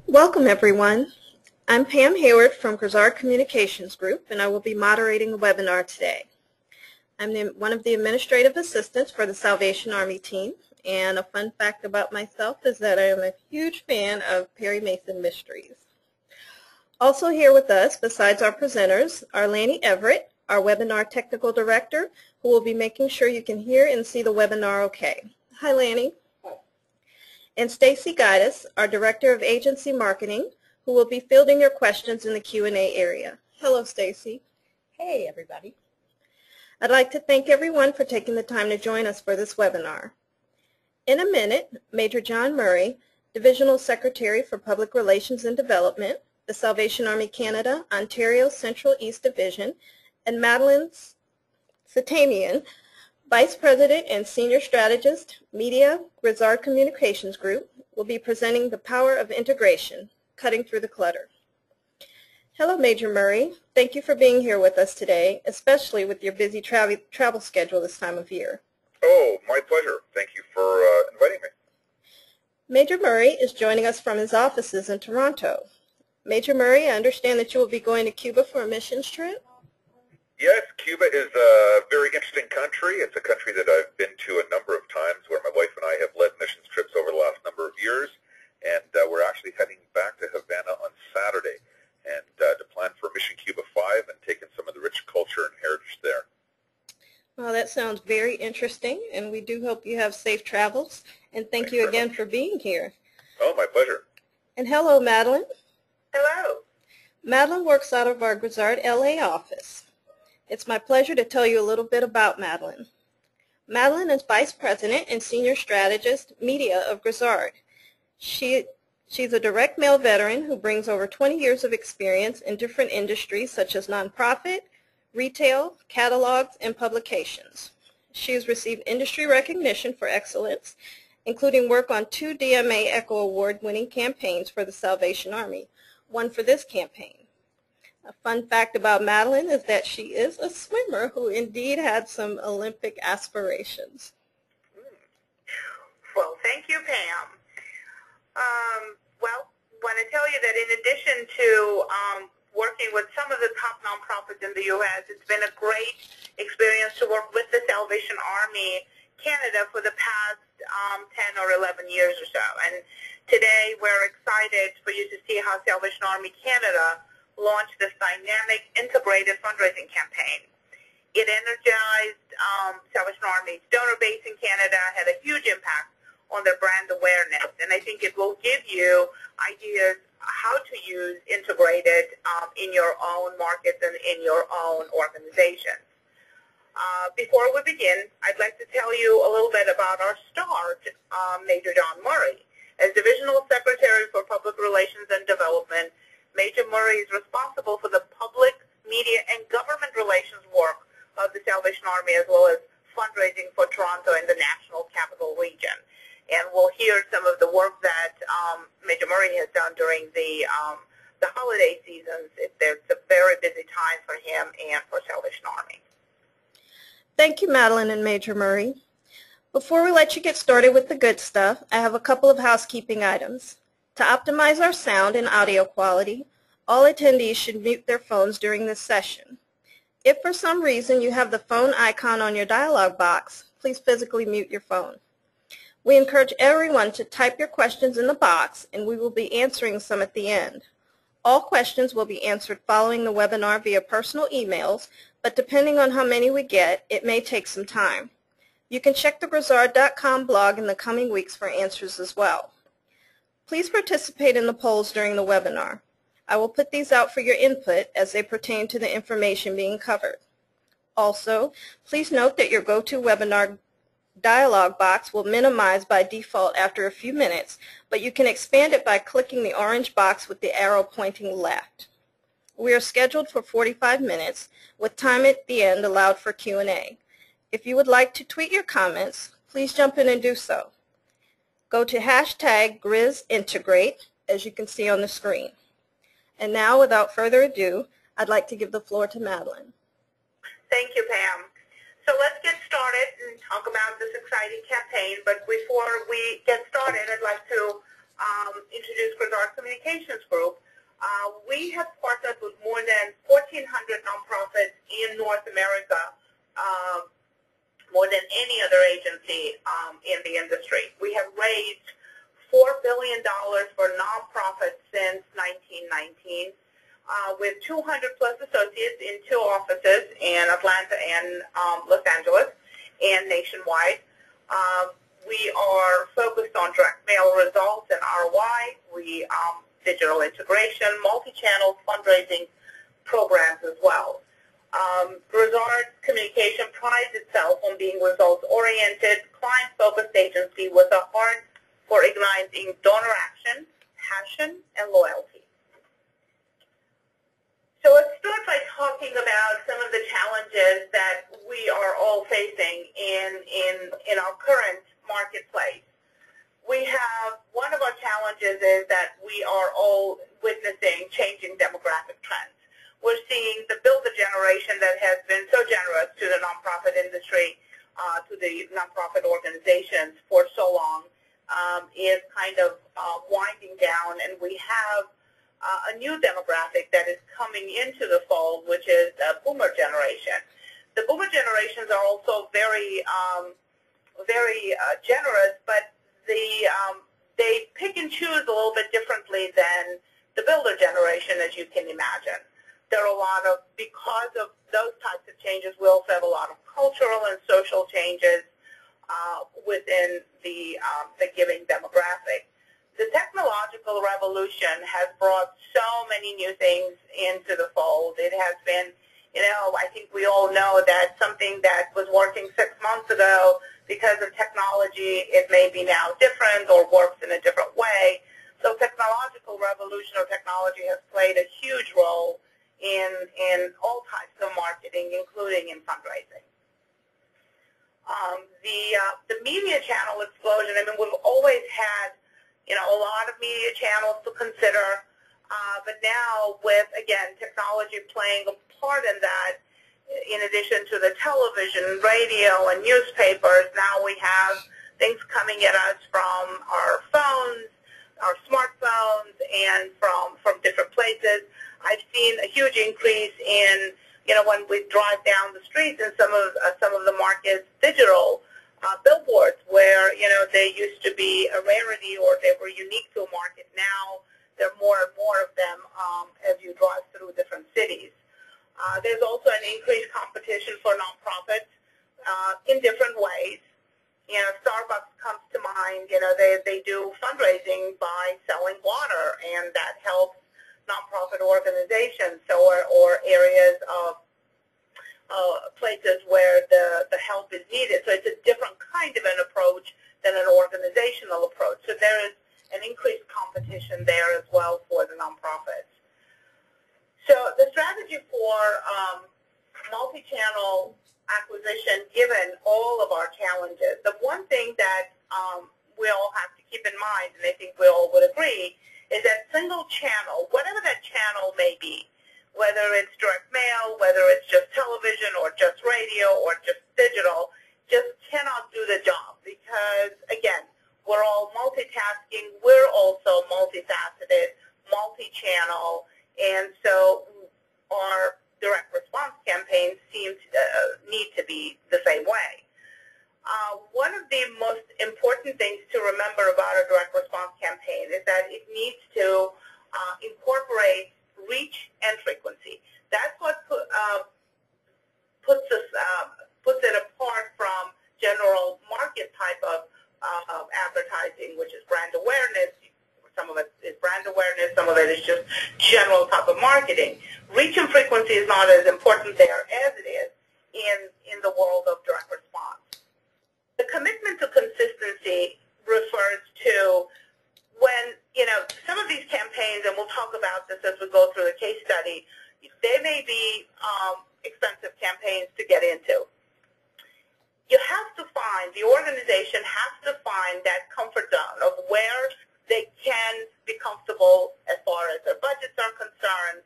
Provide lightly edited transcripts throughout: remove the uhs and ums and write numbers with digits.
Welcome, everyone. I'm Pam Hayward from Grizzard Communications Group, and I will be moderating the webinar today. I'm one of the administrative assistants for the Salvation Army team, and a fun fact about myself is that I am a huge fan of Perry Mason mysteries. Also here with us, besides our presenters, are Lanny Everett, our webinar technical director, who will be making sure you can hear and see the webinar okay. Hi, Lanny. And Stacy Guidis, our Director of Agency Marketing, who will be fielding your questions in the Q&A area. Hello, Stacy. Hey, everybody. I'd like to thank everyone for taking the time to join us for this webinar. In a minute, Major John Murray, Divisional Secretary for Public Relations and Development, the Salvation Army Canada, Ontario Central East Division, and Madeline Satamian, Vice President and Senior Strategist, Media, Grizzard Communications Group, will be presenting the power of integration, cutting through the clutter. Hello, Major Murray. Thank you for being here with us today, especially with your busy travel schedule this time of year. Oh, my pleasure. Thank you for inviting me. Major Murray is joining us from his offices in Toronto. Major Murray, I understand that you will be going to Cuba for a missions trip? Yes, Cuba is a very interesting country. It's a country that I've been to a number of times, where my wife and I have led missions trips over the last number of years, and we're actually heading back to Havana on Saturday and to plan for Mission Cuba 5 and take in some of the rich culture and heritage there. Well, that sounds very interesting, and we do hope you have safe travels, and thank you again for being here. Oh, my pleasure. And hello, Madeline. Hello. Madeline works out of our Grizzard LA office. It's my pleasure to tell you a little bit about Madeline. Madeline is Vice President and Senior Strategist, Media of Grizzard. She's a direct mail veteran who brings over 20 years of experience in different industries such as nonprofit, retail, catalogs, and publications. She has received industry recognition for excellence, including work on 2 DMA Echo Award-winning campaigns for the Salvation Army, one for this campaign. A fun fact about Madeline is that she is a swimmer who indeed had some Olympic aspirations. Well, thank you, Pam. Well, I want to tell you that in addition to working with some of the top nonprofits in the U.S., it's been a great experience to work with the Salvation Army Canada for the past 10 or 11 years or so. And today we're excited for you to see how Salvation Army Canada launched this dynamic, integrated fundraising campaign. It energized Salvation Army's donor base in Canada, had a huge impact on their brand awareness, and I think it will give you ideas how to use integrated in your own markets and in your own organizations. Before we begin, I'd like to tell you a little bit about our star, Major John Murray. As Divisional Secretary for Public Relations and Development, Major Murray is responsible for the public, media, and government relations work of the Salvation Army, as well as fundraising for Toronto and the National Capital Region. And we'll hear some of the work that Major Murray has done during the holiday seasons. It's a very busy time for him and for Salvation Army. Thank you, Madeline and Major Murray. Before we let you get started with the good stuff, I have a couple of housekeeping items. To optimize our sound and audio quality, all attendees should mute their phones during this session. If for some reason you have the phone icon on your dialog box, please physically mute your phone. We encourage everyone to type your questions in the box, and we will be answering some at the end. All questions will be answered following the webinar via personal emails, but depending on how many we get, it may take some time. You can check the Grizzard.com blog in the coming weeks for answers as well. Please participate in the polls during the webinar. I will put these out for your input as they pertain to the information being covered. Also, please note that your GoToWebinar dialog box will minimize by default after a few minutes, but you can expand it by clicking the orange box with the arrow pointing left. We are scheduled for 45 minutes, with time at the end allowed for Q&A. If you would like to tweet your comments, please jump in and do so. Go to #GrizzIntegrate, as you can see on the screen. And now, without further ado, I'd like to give the floor to Madeline. Thank you, Pam. So let's get started and talk about this exciting campaign. But before we get started, I'd like to introduced Grizzard Communications Group. We have partnered with more than 1,400 nonprofits in North America, more than any other agency in the industry. We have raised $4 billion for nonprofits since 1919, with 200 plus associates in 2 offices in Atlanta and Los Angeles and nationwide. We are focused on direct mail results and ROI. We digital integration, multi-channel fundraising programs as well. Grizzard Communication prides itself on being results-oriented, client-focused agency with a heart for igniting donor action, passion, and loyalty. So let's start by talking about some of the challenges that we are all facing in our current marketplace. We have, one of our challenges is that we are all witnessing changing demographic trends. We're seeing the builder generation that has been so generous to the nonprofit industry, to the nonprofit organizations for so long, is kind of winding down, and we have a new demographic that is coming into the fold, which is the boomer generation. The boomer generations are also very generous, but they pick and choose a little bit differently than the builder generation, as you can imagine. There are a lot of, because of those types of changes, we also have a lot of cultural and social changes within the giving demographic. The technological revolution has brought so many new things into the fold. It has been, you know, I think we all know that something that was working 6 months ago, because of technology, it may be now different or works in a different way. So technological revolution or technology has played a huge role in all types of marketing, including in fundraising. The media channel explosion, I mean, we've always had, you know, a lot of media channels to consider, but now with, again, technology playing a part in that, in addition to the television, radio, and newspapers, now we have things coming at us from our phones, our smartphones, and from different places. I've seen a huge increase in, you know, when we drive down the streets in some of the markets, digital billboards where, you know, they used to be a rarity or they were unique to a market. Now there are more and more of them as you drive through different cities. There's also an increased competition for nonprofits in different ways. You know, Starbucks comes to mind. You know, they do fundraising by selling water, and that helps nonprofit organizations or areas of places where the help is needed. So it's a different kind of an approach than an organizational approach. So there is an increased competition there as well for the nonprofits. So the strategy for multi-channel acquisition, given all of our challenges, the one thing that we all have to keep in mind, and I think we all would agree, is that single channel, whatever that channel may be, whether it's direct mail, whether it's just television or just radio or just digital, just cannot do the job because, again, we're all multitasking. We're also multifaceted, multi-channel, and so our direct response campaigns need to be the same way. One of the most important things to remember about a direct response campaign is that it needs to incorporate reach and frequency. That's what puts it apart from general market type of advertising, which is brand awareness. Some of it is brand awareness, some of it is just general type of marketing. Reach and frequency is not as important there as it is in the world of direct response. The commitment to consistency refers to when, you know, some of these campaigns, and we'll talk about this as we go through the case study, they may be expensive campaigns to get into. You have to find, the organization has to find that comfort zone of where they can be comfortable as far as their budgets are concerned,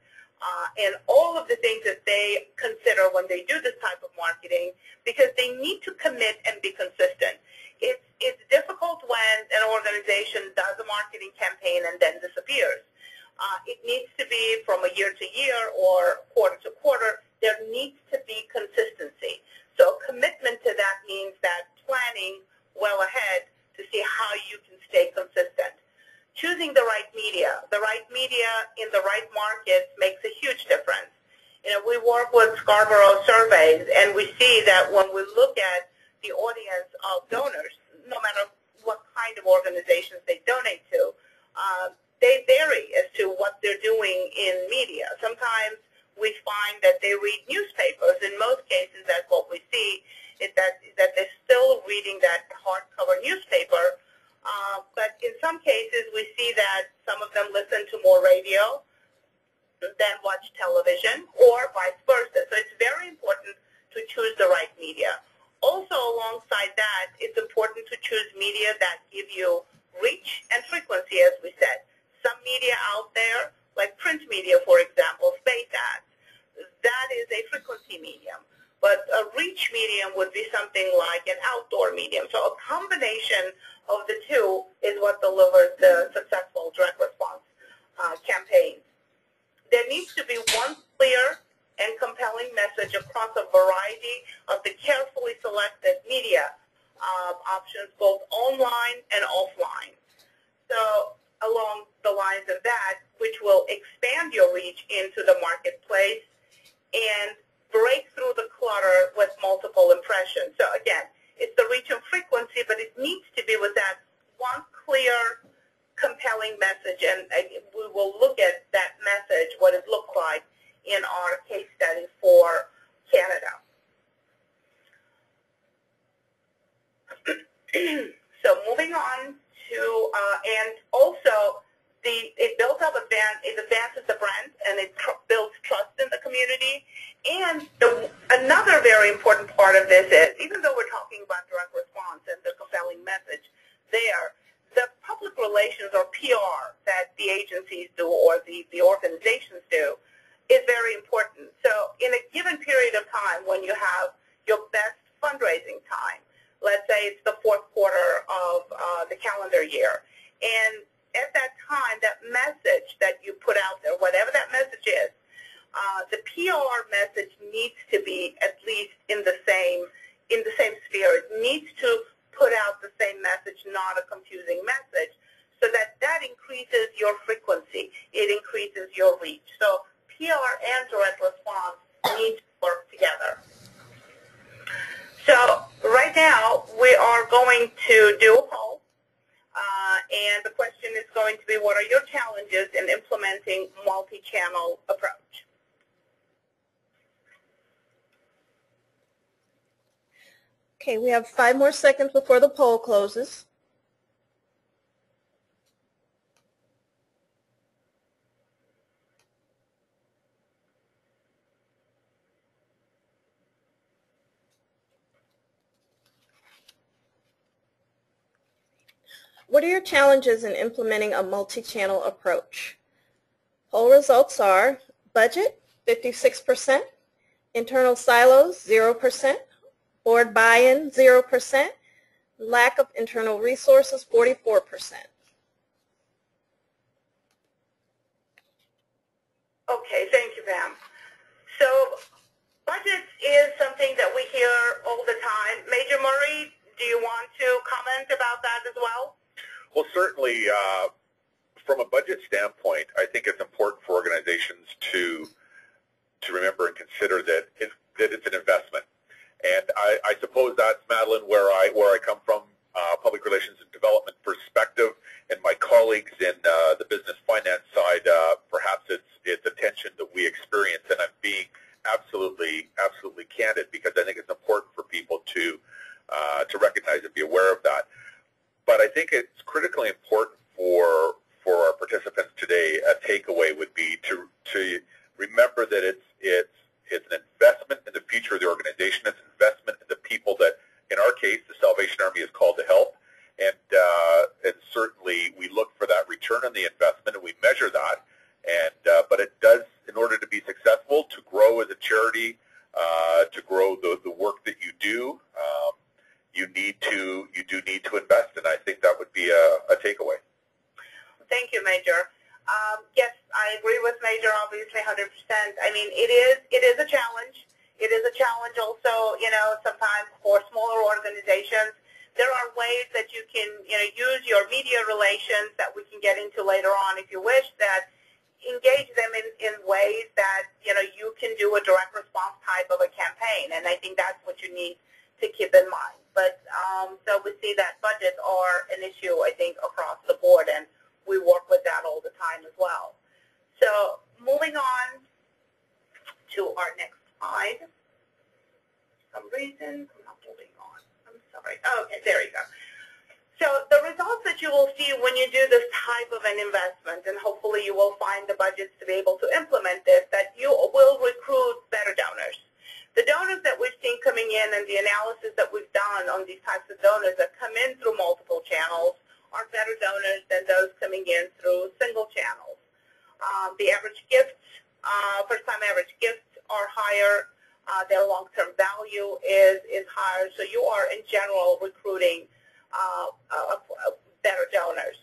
and all of the things that they consider when they do this type of marketing, because they need to commit and be consistent. It's difficult when an organization does a marketing campaign and then disappears. It needs to be from a year to year or quarter to quarter. There needs to be consistency. So commitment to that means that planning well ahead to see how you can stay consistent. Choosing the right media in the right markets makes a huge difference. You know, we work with Scarborough surveys, and we see that when we look at the audience of donors, no matter what kind of organizations they donate to, they vary as to what they're doing in media. Sometimes we find that they read newspapers. In most cases, that's what we see, is that they're still reading that hardcover newspaper. But in some cases, we see that some of them listen to more radio than watch television, or vice versa. So it's very important to choose the right media. Also, alongside that, it's important to choose media that give you reach and frequency, as we said. Some media out there, like print media, for example, space ads, that is a frequency medium. But a reach medium would be something like an outdoor medium. So a combination of the two is what delivers the successful direct response campaigns. There needs to be one clear and compelling message across a variety of the carefully selected media options, both online and offline. So along the lines of that, which will expand your reach into the marketplace and break through the clutter with multiple impressions. So again, it's the reach and frequency, but it needs to be with that one clear, compelling message, and we will look at that message, what it looks like in our case study for Canada. So moving on to, and also it builds up it advances the brand, and it builds trust in the community. And another very important part of this is, even though we're talking about direct response and the compelling message there, the public relations or PR that the agencies do or the organizations do is very important. So in a given period of time when you have your best fundraising time, let's say it's the fourth quarter of the calendar year, and at that time, that message that you put out there, whatever that message is, the PR message needs to be at least in the same sphere. It needs to put out the same message, not a confusing message, so that increases your frequency. It increases your reach. So PR and direct response need to work together. So right now, we are going to do a poll. And the question is going to be, what are your challenges in implementing multi-channel approach? Okay, we have 5 more seconds before the poll closes. What are your challenges in implementing a multi-channel approach? Poll results are budget, 56%, internal silos, 0%, board buy-in, 0%, lack of internal resources, 44%. Okay, thank you, Pam. So budgets is something that we hear all the time. Major Murray, do you want to comment about that as well? Well, certainly, from a budget standpoint, I think it's important for organizations to remember and consider that it's an investment. And I suppose that's, Madeline, where I come from, public relations and development perspective, and my colleagues in the business finance side, perhaps it's a tension that we experience, and I'm being absolutely candid, because I think it's important for people to recognize and be aware of that. But I think it's critically important for our participants today. A takeaway would be to remember that it's an investment in the future of the organization. It's an investment in the people that, in our case, the Salvation Army is called to help. And certainly we look for that return on the investment, and we measure that. And but it does, in order to be grow as a charity, to grow the work that you do, you do need to invest, and I think that would be a takeaway. Thank you, Major. Yes, I agree with Major, obviously, 100%. I mean, it is a challenge. It is a challenge also, sometimes for smaller organizations. There are ways that you can, use your media relations that we can get into later on if you wish, that engage them in ways that, you can do a direct response type of a campaign. And I think that's what you need to keep in mind. But so we see that budgets are an issue, I think, across the board, and we work with that all the time as well. So moving on to our next slide. For some reason, I'm not moving on. I'm sorry. Oh, okay, there you go. So the results that you will see when you do this type of an investment, and hopefully you will find the budgets to be able to implement this, that you will recruit better donors. The donors that we've seen coming in and the analysis that we've done on these types of donors that come in through multiple channels are better donors than those coming in through single channels. The average gifts, first-time average gifts are higher. Their long-term value is higher. So you are, in general, recruiting better donors.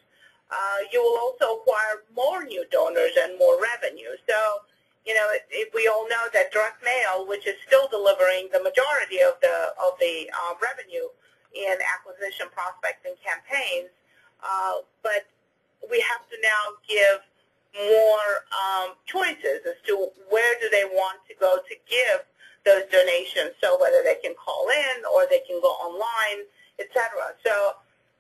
You will also acquire more new donors and more revenue. So, we all know that direct mail, which is still delivering the majority of the revenue in acquisition, prospects, and campaigns, but we have to now give more choices as to where do they want to go to give those donations, so whether they can call in or they can go online, etc. So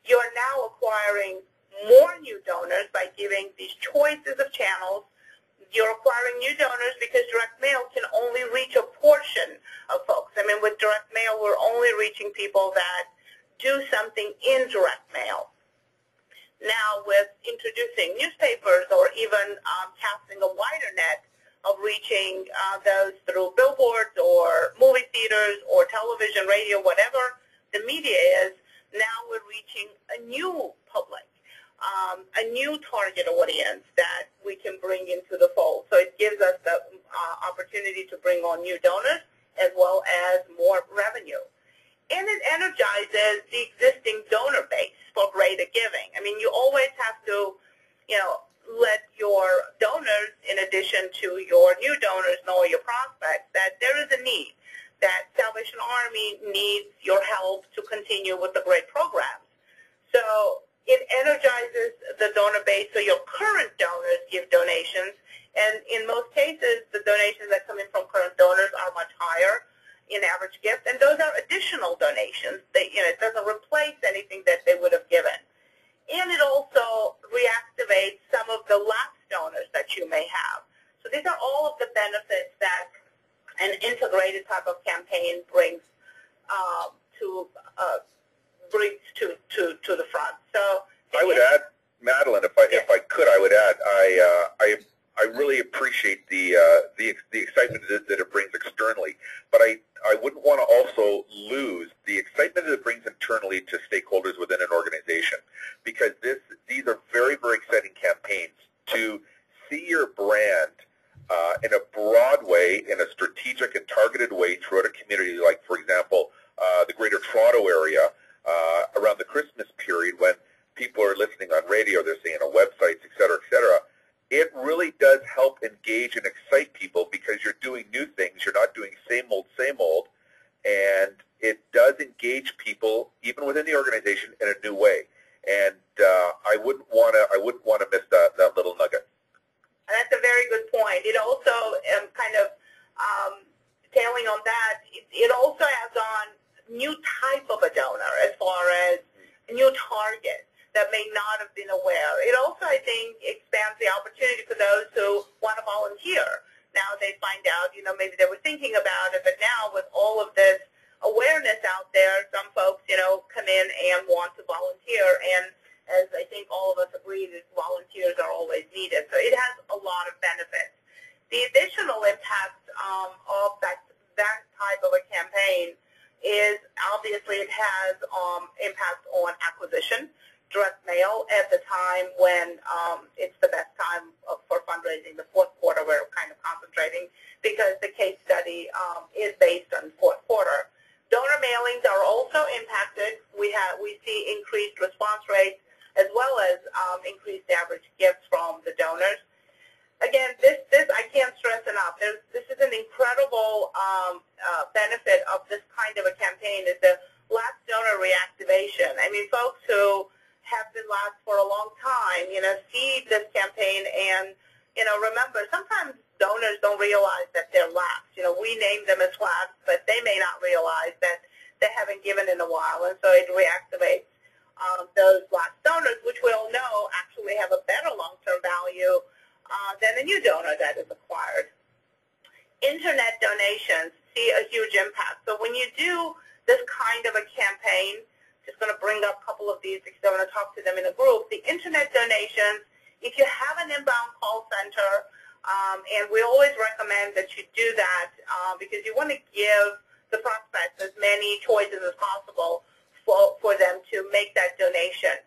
you're now acquiring more new donors by giving these choices of channels. You're acquiring new donors because direct mail can only reach a portion of folks. I mean, with direct mail, we're only reaching people that do something in direct mail. Now, with introducing newspapers or even casting a wider net of reaching those through billboards or movie theaters or television, radio, whatever the media is, now we're reaching a new public, a new target audience that we can bring into the fold. So it gives us the opportunity to bring on new donors as well as more revenue. And it energizes the existing donor base for greater giving. I mean, you always have to, let your donors, in addition to your new donors, know, your prospects, that there is a need, that Salvation Army needs your help to continue with the great programs. So it energizes the donor base, so your current donors give donations, and in most cases, the donations that come in from current donors are much higher in average gift, and those are additional donations. It doesn't replace anything that they would have given. And it also reactivates some of the lapsed donors that you may have. So these are all of the benefits that an integrated type of campaign brings to the front. So I would add, Madeline, if I could, I would add, I really appreciate the excitement that it brings externally, but I wouldn't want to also lose the excitement that it brings internally to stakeholders within an organization, because these are very, very exciting campaigns to see your brand in a broad way, in a strategic and targeted way throughout a community, like, for example, the Greater Toronto area around the Christmas period when people are listening on radio, they're seeing on websites, et cetera, et cetera. It really does help engage and excite people because you're doing new things. You're not doing same old, and it does engage people even within the organization in a new way. And I wouldn't want to miss that little nugget. That's a very good point. It also kind of tailing on that. It also adds on new type of a donor as far as a new target that may not have been aware. It also, I think, expands the opportunity for those who want to volunteer. Now they find out, maybe they were thinking about it, but now with all of this awareness out there, some folks, come in and want to volunteer. And as I think all of us agree, that volunteers are always needed. So it has a lot of benefits. The additional impact of that type of a campaign is obviously it has impact on acquisition. Direct mail at the time when it's the best time for fundraising, the fourth quarter, we're kind of concentrating because the case donors. Again, this I can't stress enough. This is an incredible benefit of this kind of a campaign is the lapsed donor reactivation. I mean, folks who have been lapsed for a long time, see this campaign and, remember, sometimes donors don't realize that they're lapsed. We name them as lapsed, but they may not realize that they haven't given in a while, and so it reactivates those lapsed donors, which we all know actually have a better long-term value than a new donor that is acquired. Internet donations see a huge impact. So when you do this kind of a campaign, just going to bring up a couple of these because I want to talk to them in a group. The internet donations, if you have an inbound call center, and we always recommend that you do that because you want to give the prospects as many choices as possible for them to make that donation.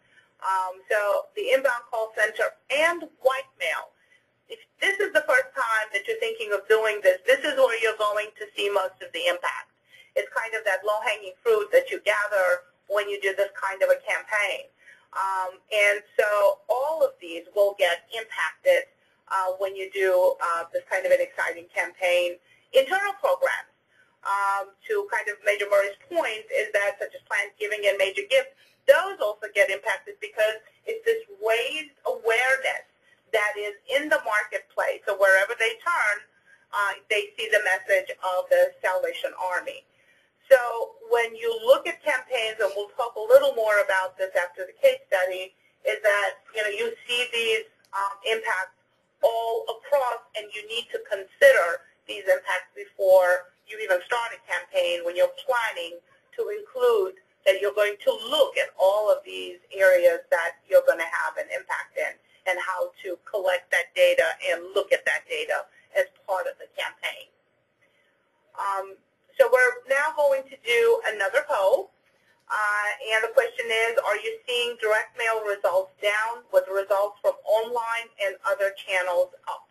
So the inbound call center and white mail. If this is the first time that you're thinking of doing this, this is where you're going to see most of the impact. It's kind of that low-hanging fruit that you gather when you do this kind of a campaign. And so all of these will get impacted when you do this kind of an exciting campaign. Internal programs, to kind of Major Murray's point, is that such as planned giving and major gifts, those also get impacted because it's this raised awareness that is in the marketplace. So wherever they turn, they see the message of the Salvation Army. So when you look at campaigns, and we'll talk a little more about this after the case study, is that you see these impacts all across, and you need to consider these impacts before you even start a campaign when you're planning to include that you're going to look at all of these areas that you're going to have an impact in, and how to collect that data and look at that data as part of the campaign. So we're now going to do another poll, and the question is, are you seeing direct mail results down with results from online and other channels up?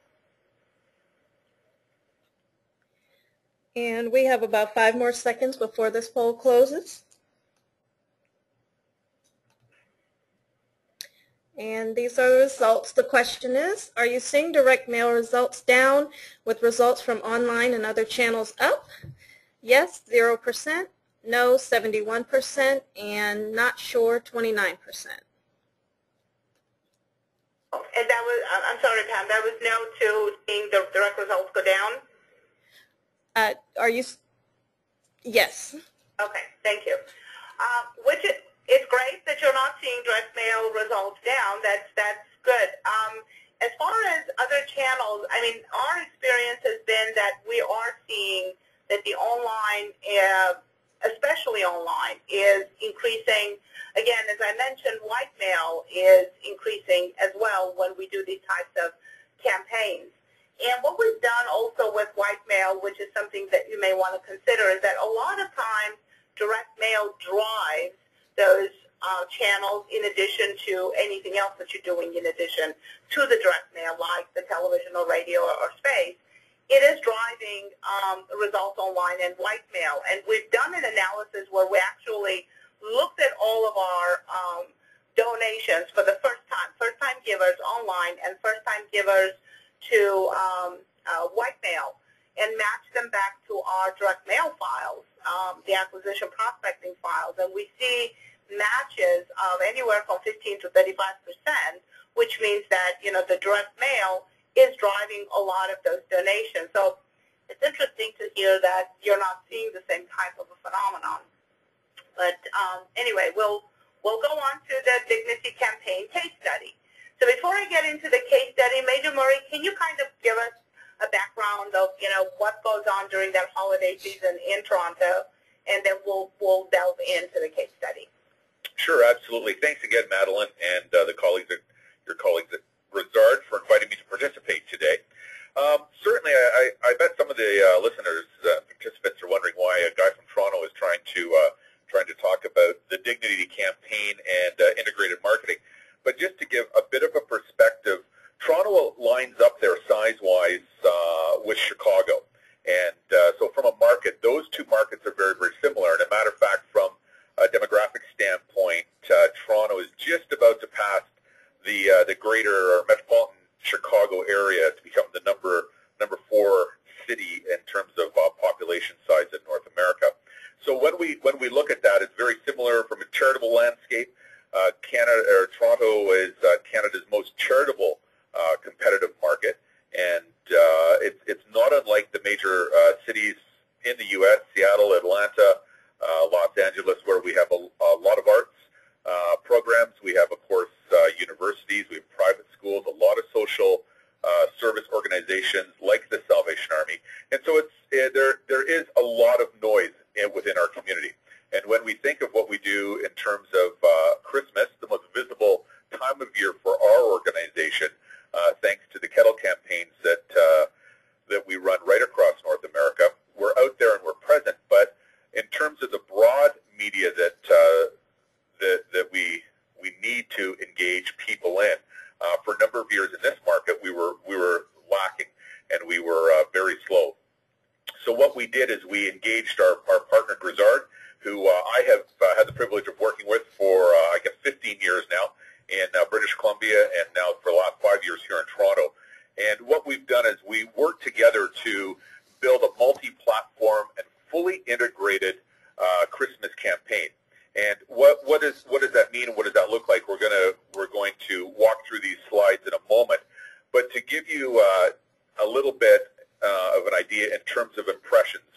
And we have about 5 more seconds before this poll closes. And these are the results. The question is, are you seeing direct mail results down with results from online and other channels up? Yes, 0%, no, 71%, and not sure, 29%. And that was, I'm sorry, Pam, that was no to seeing the direct results go down? Are you, yes. Okay, thank you. Which it's great that you're not seeing direct mail results down. That's good. As far as other channels, I mean, our experience has been that we are seeing that the online, especially online, is increasing. Again, as I mentioned, white mail is increasing as well when we do these types of campaigns. And what we've done also with white mail, which is something that you may want to consider, is that a lot of times direct mail drives those channels in addition to anything else that you're doing in addition to the direct mail, like the television or radio or space. It is driving results online and white mail. And we've done an analysis where we actually looked at all of our donations for the first-time givers online and first-time givers to white mail, and matched them back to our direct mail files, the acquisition prospecting files. And we see matches of anywhere from 15 to 35%, which means that, the direct mail is driving a lot of those donations. So it's interesting to hear that you're not seeing the same type of a phenomenon. But anyway, we'll go on to the Dignity Campaign case study. So before I get into the case study, Major Murray, can you kind of give us a background of, what goes on during that holiday season in Toronto, and then we'll delve into the case study. Sure, absolutely. Thanks again, Madeline, and your colleagues at Grizzard for inviting me to participate today. Certainly, I bet some of the listeners, participants, are wondering why a guy from Toronto is trying to talk about the Dignity Campaign and integrated marketing. But just to give a bit of a perspective, Toronto lines up there size-wise with Chicago. And so from a market, those two markets are very, very similar. And a matter of fact, from a demographic standpoint, Toronto is just about to pass the greater or metropolitan Chicago area to become the number 4 city in terms of population size in North America. So when we look at that, it's very similar from a charitable landscape. Toronto is Canada's most charitable competitive market, and it's not unlike the major cities in the U.S., Seattle, Atlanta, Los Angeles, where we have a lot of arts programs. We have, of course, universities. We have private schools, a lot of social service organizations like the Salvation Army. And so there is a lot of noise within our community. And when we think of what we do in terms of Christmas, the most visible time of year for our organization, thanks to the kettle campaigns that we run right across North America, we're out there and we're present. But in terms of the broad media that we need to engage people in, for a number of years in this market, we were lacking and we were very slow. So what we did is we engaged our partner Grizzard, who I have had the privilege of working with for, I guess, 15 years now in British Columbia, and now for the last 5 years here in Toronto. And what we've done is we worked together to build a multi-platform and fully integrated Christmas campaign. And what does that mean, and what does that look like? We're going to walk through these slides in a moment. But to give you a little bit of an idea in terms of impressions,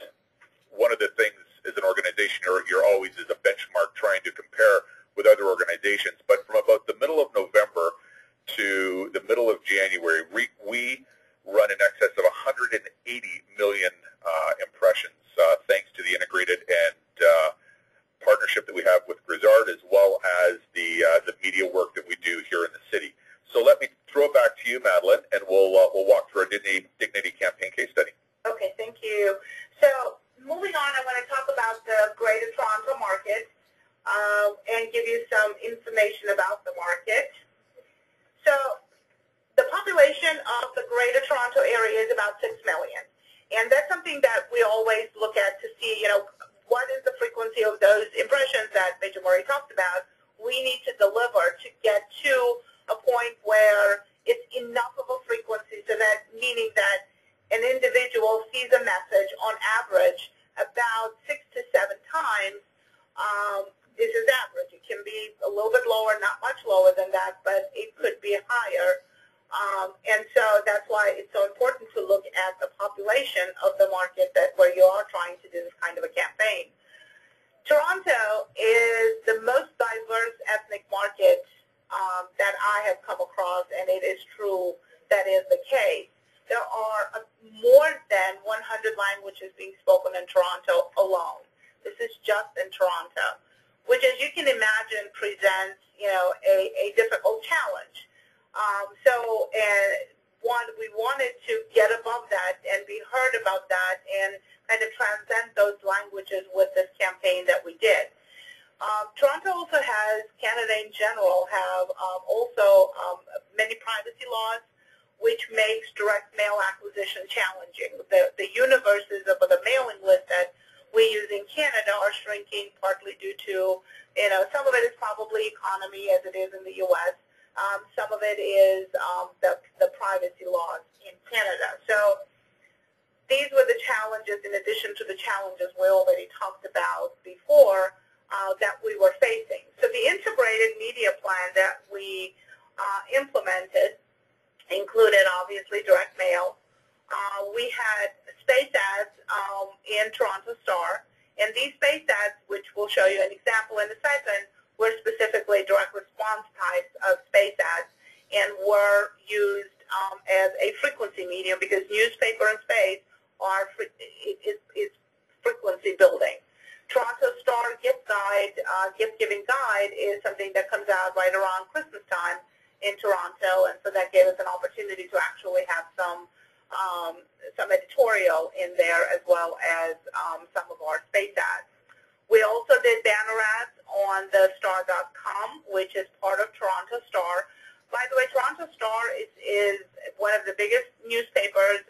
one of the things as an organization, you're always as a benchmark trying to compare with other organizations. But from about the middle of November to the middle of January, we run in excess of 180 million impressions, thanks to the integrated and partnership that we have with Grizzard, as well as the media work that we do here in the city. So let me throw it back to you, Madeline, and we'll walk through a Dignity campaign case study. Okay, thank you. So moving on, I want to talk about the Greater Toronto market and give you some information about the market. So the population of the Greater Toronto area is about 6 million. And that's something that we always look at to see, what is the frequency of those impressions that Major Murray talked about. We need to deliver to get to a point where it's enough of a frequency, so that meaning that an individual sees a message on average about 6 to 7 times. This is average. It can be a little bit lower, not much lower than that, but it could be higher. And so that's why it's so important to look at the population of the market where you are trying to do this kind of a campaign. Toronto is the most diverse ethnic market that I have come across, and it is true that is the case. There are more than 100 languages being spoken in Toronto alone. This is just in Toronto, which, as you can imagine, presents a difficult challenge. We wanted to get above that and be heard about that and kind of transcend those languages with this campaign that we did. Toronto also has, Canada in general, have also many privacy laws, which makes direct mail acquisition challenging. The universes of the mailing list that we use in Canada are shrinking, partly due to, some of it is probably economy as it is in the U.S. Some of it is the privacy laws in Canada. So these were the challenges, in addition to the challenges we already talked about before, that we were facing. So the integrated media plan that we implemented included, obviously, direct mail. We had space ads in Toronto Star, and these space ads, which we'll show you an example in a second, were specifically direct response types of space ads and were used as a frequency medium, because newspaper and space is frequency building. Toronto Star gift guide, gift-giving guide, is something that comes out right around Christmas time in Toronto, and so that gave us an opportunity to actually have some editorial in there, as well as some of our space ads. We also did banner ads on the star.com, which is part of Toronto Star. By the way, Toronto Star is one of the biggest newspapers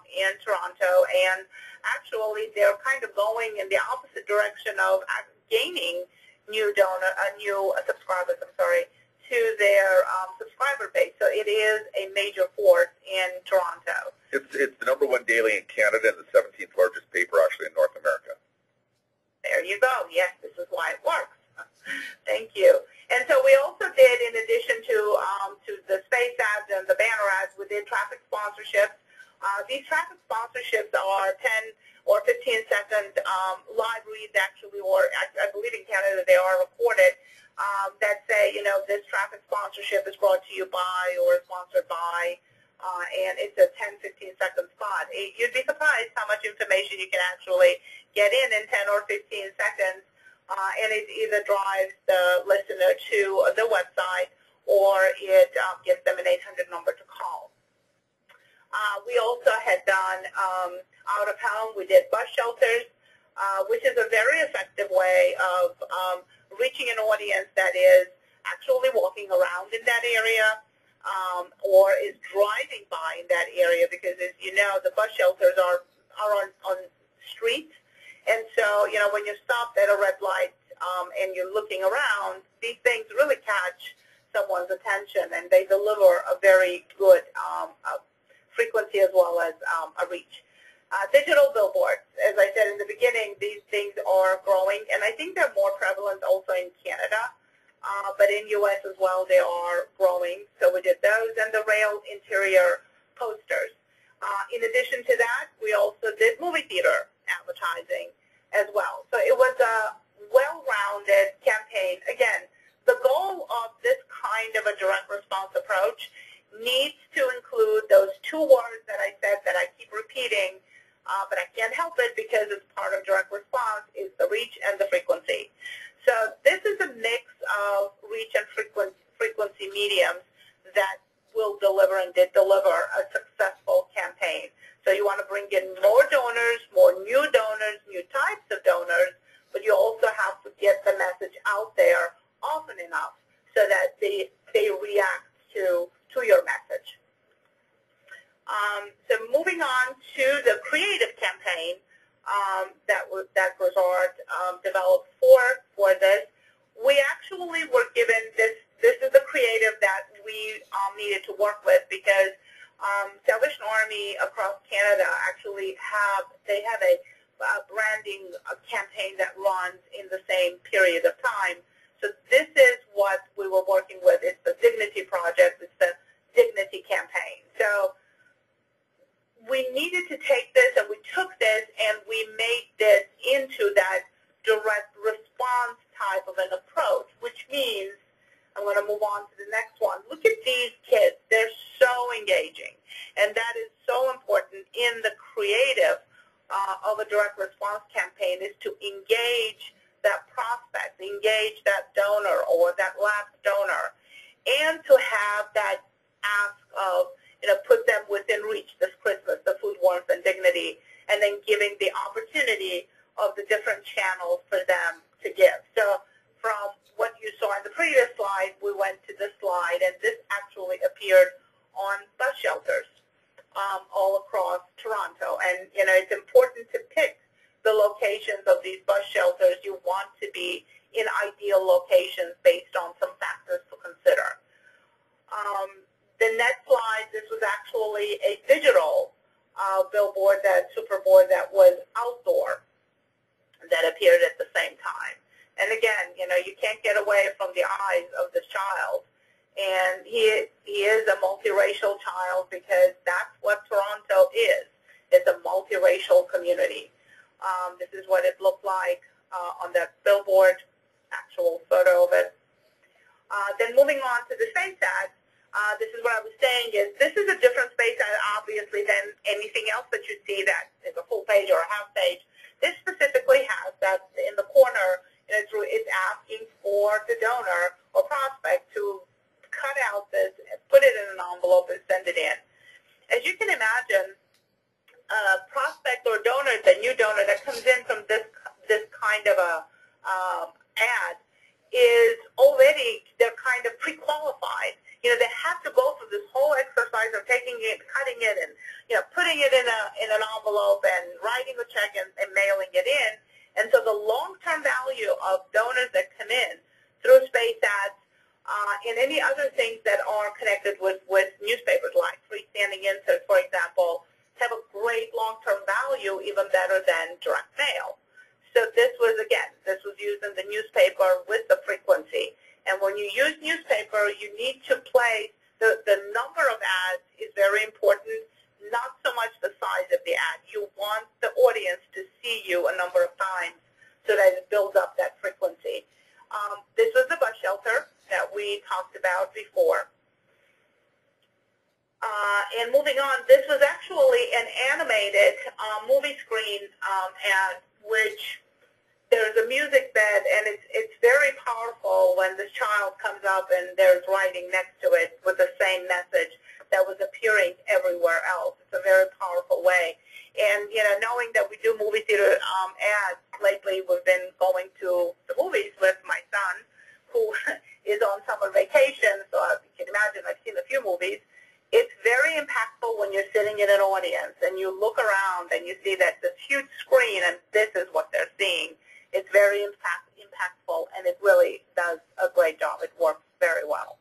in Toronto, and actually they're kind of going in the opposite direction of gaining new subscribers, to their subscriber base. So it is a major force in Toronto. It's the #1 daily in Canada and the 17th largest paper actually in North America. There you go. Yes, this is why it works. Thank you. And so we also did, in addition to the space ads and the banner ads, we did traffic sponsorships. These traffic sponsorships are 10 or 15-second live reads, actually, or I believe in Canada they are recorded, that say, you know, this traffic sponsorship is brought to you by or sponsored by, and it's a 10, 15-second spot. You'd be surprised how much information you can actually get in 10 or 15 seconds, and it either drives the listener to the website or it gives them an 800 number to call. We also had done out of home. We did bus shelters, which is a very effective way of reaching an audience that is actually walking around in that area or is driving by in that area, because, as you know, the bus shelters are on streets. And so, you know, when you're stopped at a red light and you're looking around, these things really catch someone's attention, and they deliver a very good frequency as well as a reach. Digital billboards, as I said in the beginning, these things are growing, and I think they're more prevalent also in Canada, but in U.S. as well they are growing. So we did those, and the rail interior posters. In addition to that, we also did movie theater advertising as well. So it was a well-rounded campaign. Again, the goal of this kind of a direct response approach needs to include those two words that I said that I keep repeating, but I can't help it because it's part of direct response, is the reach and the frequency. So this is a mix of reach and frequency mediums that will deliver and did deliver a successful campaign. So you want to bring in more donors, more new donors, new types of donors, but you also have to get the message out there often enough so that they react to your message. So moving on to the creative campaign that Grizzard developed for this, we actually were given this is the creative that we needed to work with, because Salvation Army across Canada actually have a branding campaign that runs in the same period of time. So this is what we were working with. It's the Dignity Project. It's the Dignity campaign. So we needed to take this, and we took this, and we made this into that direct response type of an approach, which means, I'm going to move on to the next one. Look at these kids. They're so engaging, and that is so important in the creative of a direct response campaign, is to engage that prospect, engage that donor or that lapsed donor, and to have that ask of, you know, put them within reach this Christmas, the food, warmth, and dignity, and then giving the opportunity of the different channels for them to give. So from what you saw in the previous slide, we went to this slide, and this actually appeared on bus shelters all across Toronto. And, you know, it's important to pick the locations of these bus shelters. You want to be in ideal locations based on some factors to consider. The next slide, this was actually a digital billboard, that superboard that was outdoor, that appeared at the same time. And again, you know, you can't get away from the eyes of the child. And he is a multiracial child, because that's what Toronto is. It's a multiracial community. This is what it looked like on that billboard, actual photo of it. Then moving on to the space ad, this is what I was saying, is this is a different space ad, obviously, than anything else that you see that is a full page or a half page. This specifically has that in the corner, it's asking for the donor or prospect to cut out this, put it in an envelope, and send it in. As you can imagine, a prospect or donor, the new donor that comes in from this kind of a ad, is already, they're kind of pre-qualified. You know, they have to go through this whole exercise of taking it, cutting it, and, you know, putting it in an envelope and writing a check and mailing it in. And so the long-term value of donors that come in through space ads and any other things that are connected with newspapers, like freestanding inserts, for example, have a great long-term value, even better than direct mail. So this was used in the newspaper with the frequency. And when you use newspaper, you need to place, the number of ads is very important, not so much the size of the ad. You want the audience to see you a number of times so that it builds up that frequency. This was the bus shelter that we talked about before. And moving on, this was actually an animated movie screen ad, which there's a music bed, and it's very powerful when this child comes up and there's writing next to it with the same message that was appearing everywhere else. It's a very powerful way. And, you know, knowing that we do movie theater ads, lately we've been going to the movies with my son, who is on summer vacation, so you can imagine I've seen a few movies. It's very impactful when you're sitting in an audience and you look around and you see that this huge screen and this is what they're seeing. It's very impactful, and it really does a great job. It works very well.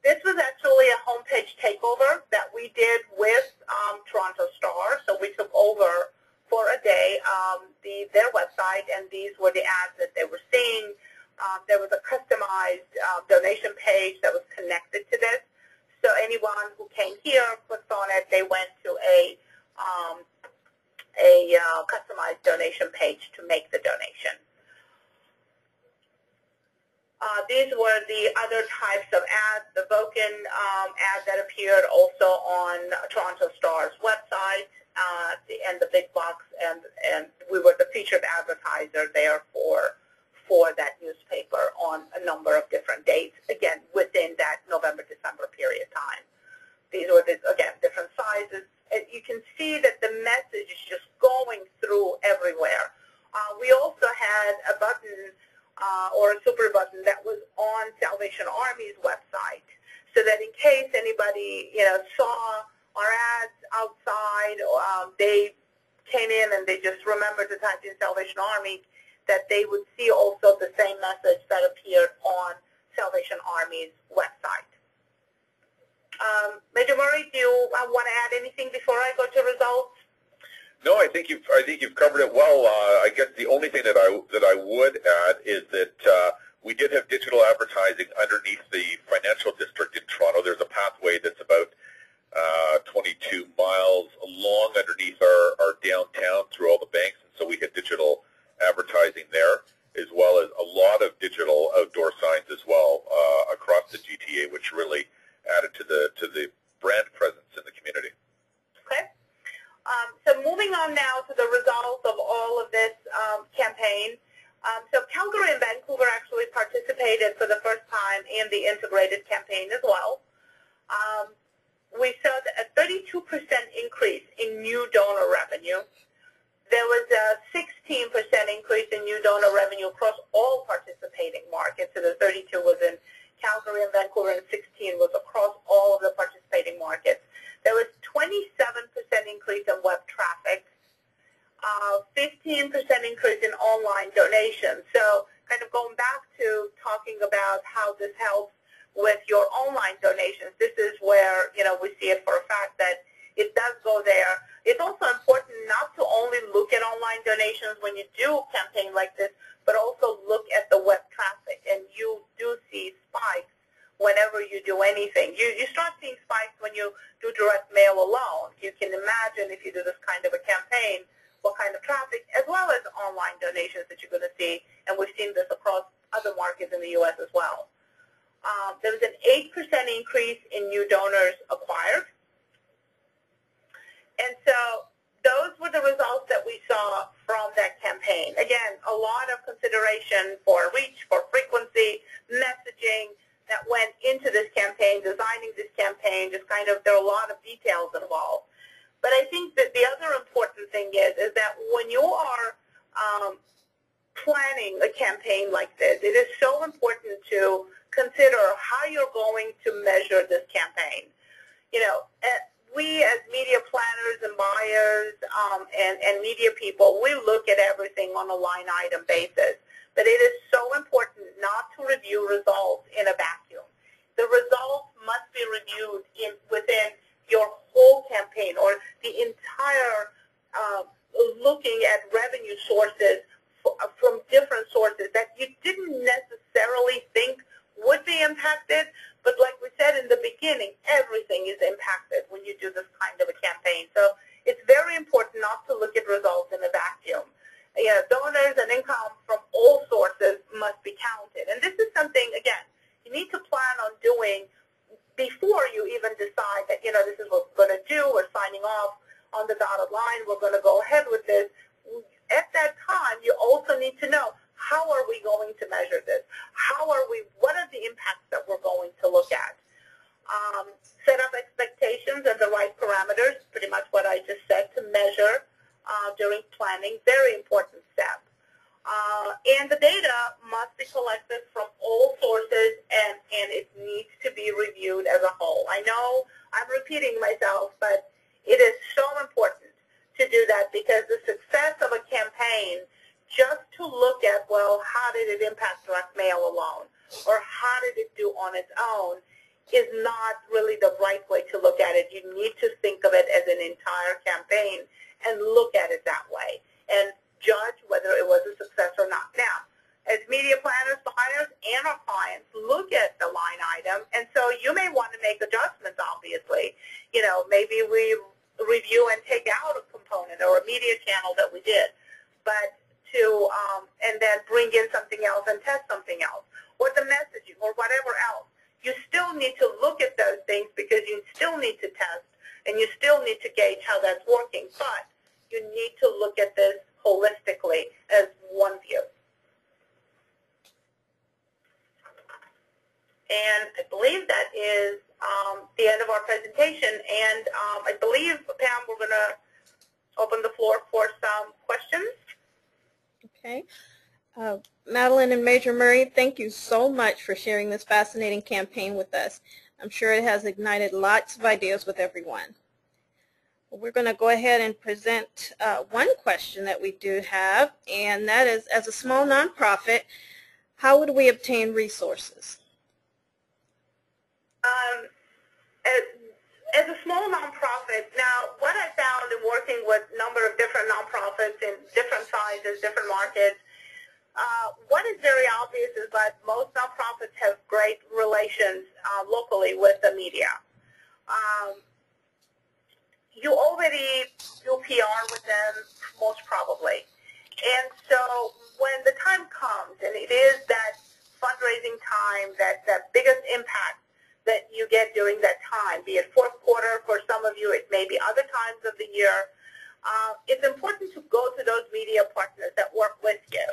This was actually a homepage takeover that we did with Toronto Star. So we took over for a day their website, and these were the ads that they were seeing. There was a customized donation page that was connected to this. So anyone who came here, clicked on it, they went to a customized donation page to make the donation. These were the other types of ads, the Vulcan ad that appeared also on Toronto Star's website, and the big box, and we were the featured advertiser there for that newspaper on a number of different dates, again, within that November-December period of time. These were, again, different sizes. And you can see that the message is just going through everywhere. We also had a button or a super button that was on Salvation Army's website, so that in case anybody, you know, saw our ads outside, they came in and they just remembered to type in Salvation Army, that they would see also the same message that appeared on Salvation Army's website. Major Murray, do you want to add anything before I go to results? No, I think you've covered it well. I guess the only thing that I would add is that we did have digital advertising underneath the financial district in Toronto. There's a pathway that's about 22 miles long underneath our downtown through all the banks, and so we had digital advertising there, as well as a lot of digital outdoor signs as well across the GTA, which really added to the brand presence in the community. Okay. So moving on now to the results of all of this campaign. So Calgary and Vancouver actually participated for the first time in the integrated campaign as well. We saw a 32% increase in new donor revenue. There was a 16% increase in new donor revenue across all participating markets. So the 32 was in Calgary and Vancouver, and 16 was across all of the participating markets. There was 27% increase in web traffic, 15% increase in online donations. So kind of going back to talking about how this helps with your online donations, this is where, you know, we see it for a fact that it does go there. It's also important not to only look at online donations when you do a campaign like this, but also look at the web traffic, and you do see spikes whenever you do anything. You start seeing spikes when you do direct mail alone. You can imagine if you do this kind of a campaign, what kind of traffic, as well as online donations that you're going to see, and we've seen this across other markets in the U.S. as well. There was an 8% increase in new donors acquired. And so those were the results that we saw from that campaign. Again, a lot of consideration for reach, for frequency, messaging that went into this campaign, designing this campaign, just kind of, there are a lot of details involved. But I think that the other important thing is that when you are planning a campaign like this, it is so important to consider how you're going to measure this campaign. You know, we as media planners and buyers and media people, we look at everything on a line item basis. that it is so important not to review results in a vacuum. The results must be reviewed within your whole campaign, or the entire looking at revenue sources from different sources that you didn't necessarily think would be impacted, but like we said in the beginning, everything is impacted when you do this kind of a campaign. So it's very important not to look at results in a vacuum. Donors and income from all sources must be counted. And this is something, again, you need to plan on doing before you even decide that, this is what we're going to do, we're signing off on the dotted line, we're going to go ahead with this. At that time, you also need to know, how are we going to measure this? What are the impacts that we're going to look at? Set up expectations and the right parameters, pretty much what I just said, to measure during planning, very important step. And the data must be collected from all sources, and it needs to be reviewed as a whole. I know I'm repeating myself, but it is so important to do that, because the success of a campaign, just to look at, well, how did it impact direct mail alone, or how did it do on its own, is not really the right way to look at it. You need to think of it as an entire campaign and look at it that way and judge whether it was a success or not. Now, as media planners, buyers, and our clients look at the line item, and so you may want to make adjustments, obviously. Maybe we review and take out a component or a media channel that we did, but and then bring in something else and test something else, or the messaging, or whatever else. You still need to look at those things, because you still need to test, and you still need to gauge how that's working, but you need to look at this holistically as one view. And I believe that is the end of our presentation, and I believe, Pam, we're going to open the floor for some questions. Okay. Madeline and Major Murray, thank you so much for sharing this fascinating campaign with us. I'm sure it has ignited lots of ideas with everyone. We're going to go ahead and present one question that we do have, and that is, as a small nonprofit, how would we obtain resources? As a small nonprofit, now what I found in working with a number of different nonprofits in different sizes, different markets, what is very obvious is that most nonprofits have great relations locally with the media. You already do PR with them, most probably. And so when the time comes, and it is that fundraising time, that biggest impact that you get during that time, be it fourth quarter, for some of you it may be other times of the year, it's important to go to those media partners that work with you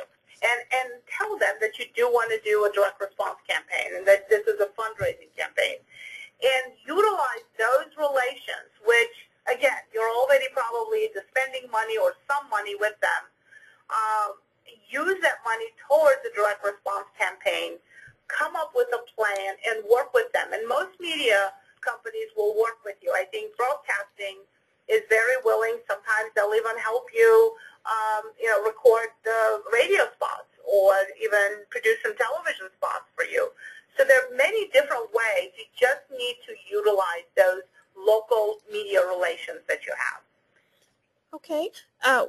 and tell them that you do want to do a direct response campaign and that this is a fundraising campaign. And utilize those relations, which, again, you're already probably spending money or some money with them. Use that money towards the direct response campaign. Come up with a plan and work with them. And most media companies will work with you. I think broadcasting is very willing. Sometimes they'll even help you, record the radio spots or even produce some television spots for you. So there are many different ways. You just need to utilize those local media relations that you have. Okay.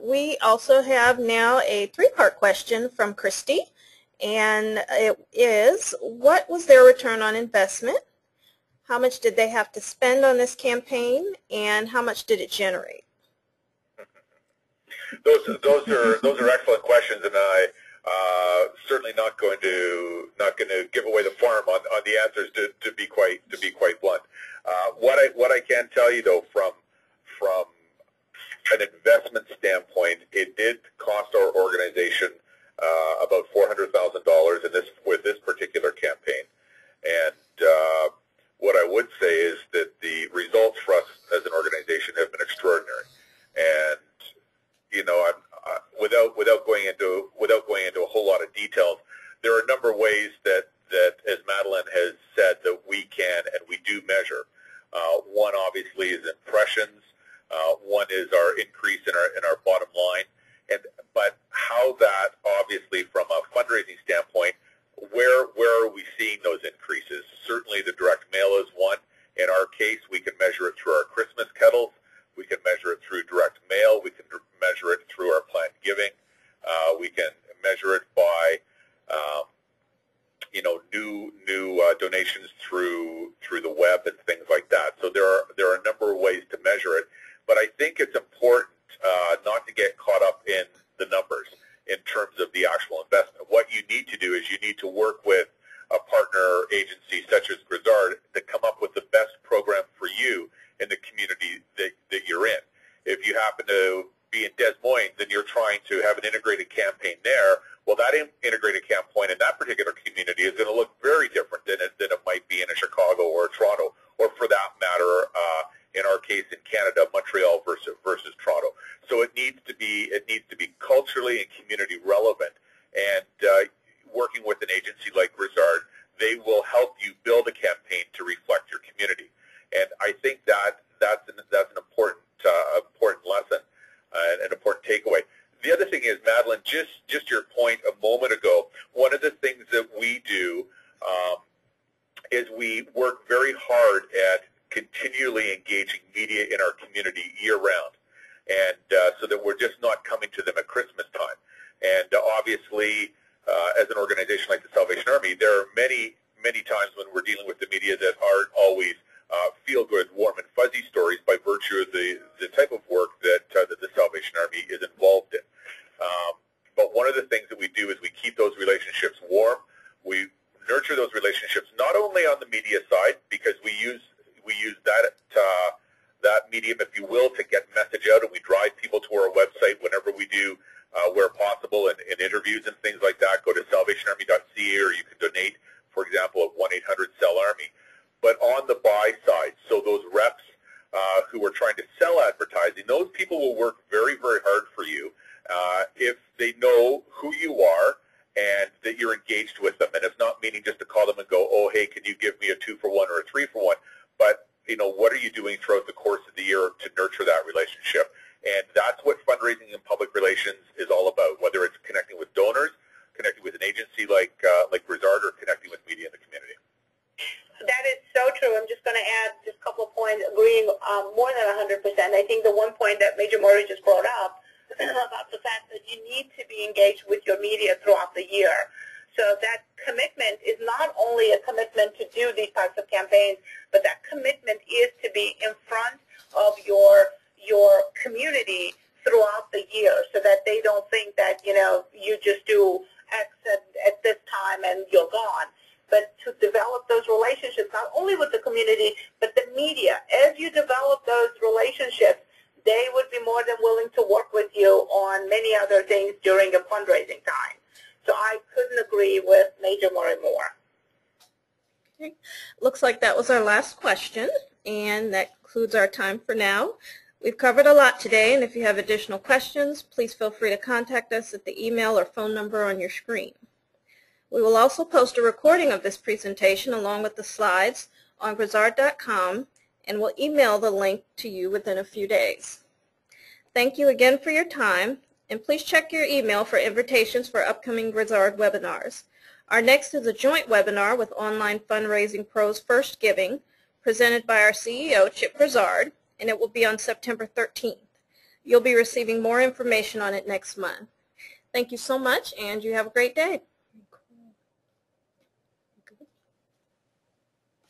We also have now a three-part question from Christy. And it is, what was their return on investment? How much did they have to spend on this campaign? And how much did it generate? Those are excellent questions, and I certainly not going to give away the farm on the answers to be quite blunt. What I can tell you though, from an investment standpoint, it did cost our organization about $400,000 with this particular campaign, and what I would say is that the results for us as an organization have been extraordinary. And without going into a whole lot of details, there are a number of ways that as Madeline has said, that we can and we do measure. One obviously is impressions. One is our increase in our bottom line. But how that, obviously, from a fundraising standpoint, where are we seeing those increases? Certainly the direct mail is one. In our case, we can measure it through our Christmas kettles. We can measure it through direct mail. We can measure it through our planned giving. We can measure it by, new donations through the web and things like that. So there are a number of ways to measure it. But I think it's important not to get caught up in the numbers in terms of the actual investment. What you need to do is you need to work with a partner agency such as Grizzard to come up with the best program for you in the community that you're in. If you happen to be in Des Moines and you're trying to have an integrated campaign there, well, that integrated campaign in that particular community is going to look very different than it might be in a Chicago or a Toronto, or for that matter, in our case in Canada, Montreal versus Toronto. So it needs to be culturally and community relevant. And working with an agency like Grizzard, they will help you build a campaign to reflect your community. And I think that's an important lesson and an important takeaway. The other thing is, Madeline, just your point a moment ago, one of the things that we do is we work very hard at continually engaging media in our community year-round, and so that we're just not coming to them at Christmas time. And obviously, as an organization like the Salvation Army, there are many times when we're dealing with the media that aren't always feel-good, warm and fuzzy stories by virtue of the type of work that the Salvation Army is involved in. But one of the things that we do is we keep those relationships warm. We nurture those relationships not only on the media side, because we use that medium, if you will, to get message out, and we drive people to our website whenever we do, where possible, in interviews and things like that. Go to salvationarmy.ca, or you can donate, for example, at 1-800-SELL-ARMY. But on the buy side, so those reps who are trying to sell advertising, those people will work very, very hard for you if they know who you are and that you're engaged with them. And it's not meaning just to call them and go, oh, hey, can you give me a 2-for-1 or a 3-for-1? But, what are you doing throughout the course of the year to nurture that relationship? And that's what fundraising and public relations is all about, whether it's connecting with donors, connecting with an agency like Grizzard, or connecting with media in the community. That is so true. I'm just going to add just a couple of points, agreeing more than 100%. I think the one point that Major Murray just brought up about the fact that you need to be engaged with your media throughout the year. So that commitment is not only a commitment to do these types of campaigns, but that commitment is to be in front of your community throughout the year, so that they don't think that, you just do X at this time and you're gone. But to develop those relationships, not only with the community, but the media. As you develop those relationships, they would be more than willing to work with you on many other things during a fundraising time. So I couldn't agree with Major Murray more. Okay. Looks like that was our last question, and that concludes our time for now. We've covered a lot today, and if you have additional questions, please feel free to contact us at the email or phone number on your screen. We will also post a recording of this presentation along with the slides on grizzard.com, and we'll email the link to you within a few days. Thank you again for your time, and please check your email for invitations for upcoming Grizzard webinars. Our next is a joint webinar with Online Fundraising Pros First Giving, presented by our CEO, Chip Grizzard, and it will be on September 13th. You'll be receiving more information on it next month. Thank you so much, and you have a great day.